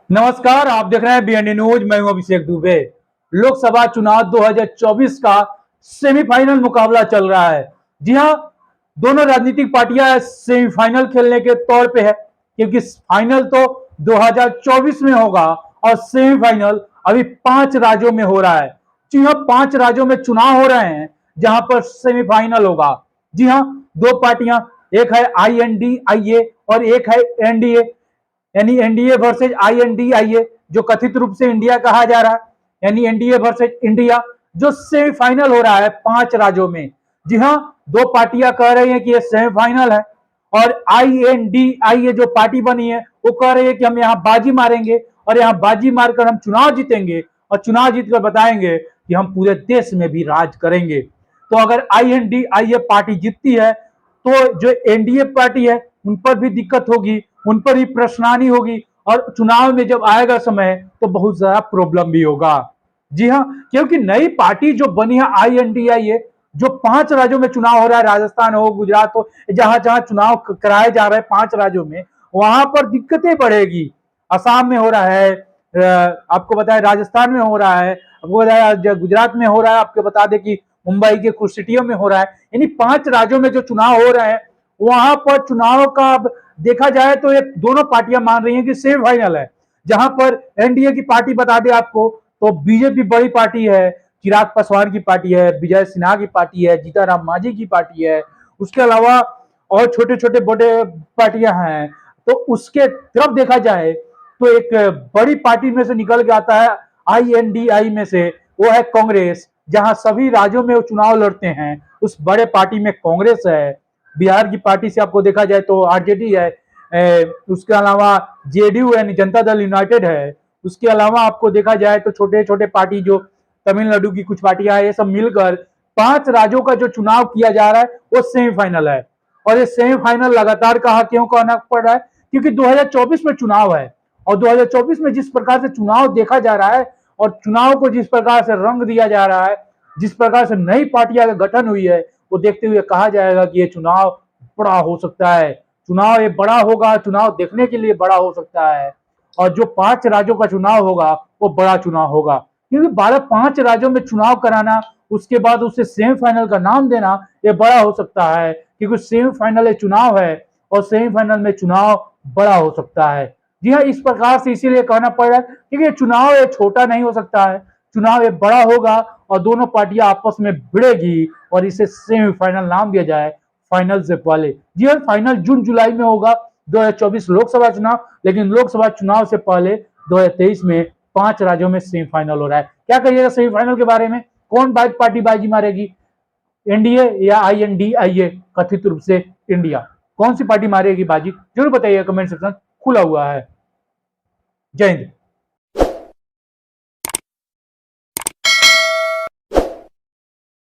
नमस्कार, आप देख रहे हैं बीएनडी न्यूज। मैं हूं अभिषेक दुबे। लोकसभा चुनाव 2024 का सेमीफाइनल मुकाबला चल रहा है। जी हां, दोनों राजनीतिक पार्टियां सेमीफाइनल खेलने के तौर पे है, क्योंकि फाइनल तो 2024 में होगा और सेमीफाइनल अभी 5 राज्यों में हो रहा है। जी हां, 5 राज्यों में चुनाव हो रहे हैं जहां पर सेमीफाइनल होगा। जी हां, दो पार्टियां, एक है INDIA और एक है एनडीए, यानी एनडीए वर्सेज INDIA, जो कथित रूप से इंडिया कहा जा रहा है, यानी एनडीए वर्सेज इंडिया, जो सेमीफाइनल हो रहा है 5 राज्यों में। जी हाँ, दो पार्टियां कह रही हैं कि ये सेमीफाइनल है, और INDIA जो पार्टी बनी है वो कह रही है कि हम यहाँ बाजी मारेंगे और यहाँ बाजी मारकर हम चुनाव जीतेंगे और चुनाव जीतकर बताएंगे कि हम पूरे देश में भी राज करेंगे। तो अगर INDIA पार्टी जीतती है तो जो एनडीए पार्टी है उन पर भी दिक्कत होगी, उन पर ही परेशानी होगी, और चुनाव में जब आएगा समय तो बहुत ज्यादा प्रॉब्लम भी होगा। जी हाँ, क्योंकि नई पार्टी जो बनी है INDIA, जो 5 राज्यों में चुनाव हो रहा है, राजस्थान हो, गुजरात हो, जहां जहां चुनाव कराए जा रहे हैं 5 राज्यों में, वहां पर दिक्कतें बढ़ेगी। असम में हो रहा है, आपको बताया राजस्थान में हो रहा है, आपको बताया गुजरात में हो रहा है, आपको बता दें कि मुंबई के कुछ सिटियों में हो रहा है। यानी 5 राज्यों में जो चुनाव हो रहे हैं वहां पर चुनाव का देखा जाए तो ये दोनों पार्टियां मान रही हैं कि सेमीफाइनल है। जहां पर एनडीए की पार्टी बता दें आपको, तो बीजेपी बड़ी पार्टी है, चिराग पासवान की पार्टी है, विजय सिन्हा की पार्टी है, जीताराम मांझी की पार्टी है, उसके अलावा और छोटे छोटे बड़े पार्टियां हैं। तो उसके तरफ देखा जाए तो एक बड़ी पार्टी में से निकल के आता है INDI में से, वो है कांग्रेस। जहां सभी राज्यों में वो चुनाव लड़ते हैं, उस बड़े पार्टी में कांग्रेस है। बिहार की पार्टी से आपको देखा जाए तो आरजेडी है, उसके अलावा जेडीयू यानी जनता दल यूनाइटेड है। उसके अलावा आपको देखा जाए तो छोटे छोटे पार्टी जो तमिलनाडु की कुछ पार्टियां है, ये सब मिलकर 5 राज्यों का जो चुनाव किया जा रहा है वो सेमीफाइनल है। और ये सेमीफाइनल लगातार कहा क्यों कहना पड़ रहा है, क्योंकि 2024 में चुनाव है, और 2024 में जिस प्रकार से चुनाव देखा जा रहा है और चुनाव को जिस प्रकार से रंग दिया जा रहा है, जिस प्रकार से नई पार्टियां का गठन हुई है, वो देखते हुए कहा जाएगा कि ये चुनाव बड़ा हो सकता है। चुनाव ये बड़ा होगा, चुनाव देखने के लिए बड़ा हो सकता है, और जो 5 राज्यों का चुनाव होगा वो बड़ा चुनाव होगा। क्योंकि 5 राज्यों में चुनाव कराना, उसके बाद उसे सेमीफाइनल का नाम देना, ये बड़ा हो सकता है, क्योंकि सेमीफाइनल चुनाव है और सेमीफाइनल में चुनाव बड़ा हो सकता है। जी हाँ, इस प्रकार से इसीलिए कहना पड़ रहा है क्योंकि चुनाव ये छोटा नहीं हो सकता है, चुनाव ये बड़ा होगा और दोनों पार्टियां आपस में भिड़ेगी और इसे सेमीफाइनल नाम दिया जाए फाइनल से पहले। जी हाँ, फाइनल जून जुलाई में होगा 2024 लोकसभा चुनाव, लेकिन लोकसभा चुनाव से पहले 2023 में 5 राज्यों में सेमीफाइनल हो रहा है। क्या कहिएगा सेमीफाइनल के बारे में? कौन पार्टी बाजी मारेगी, एनडीए या INDIA कथित रूप से इंडिया? कौन सी पार्टी मारेगी बाजी? जरूर बताइए, कमेंट सेक्शन खुला हुआ है। जय हिंद।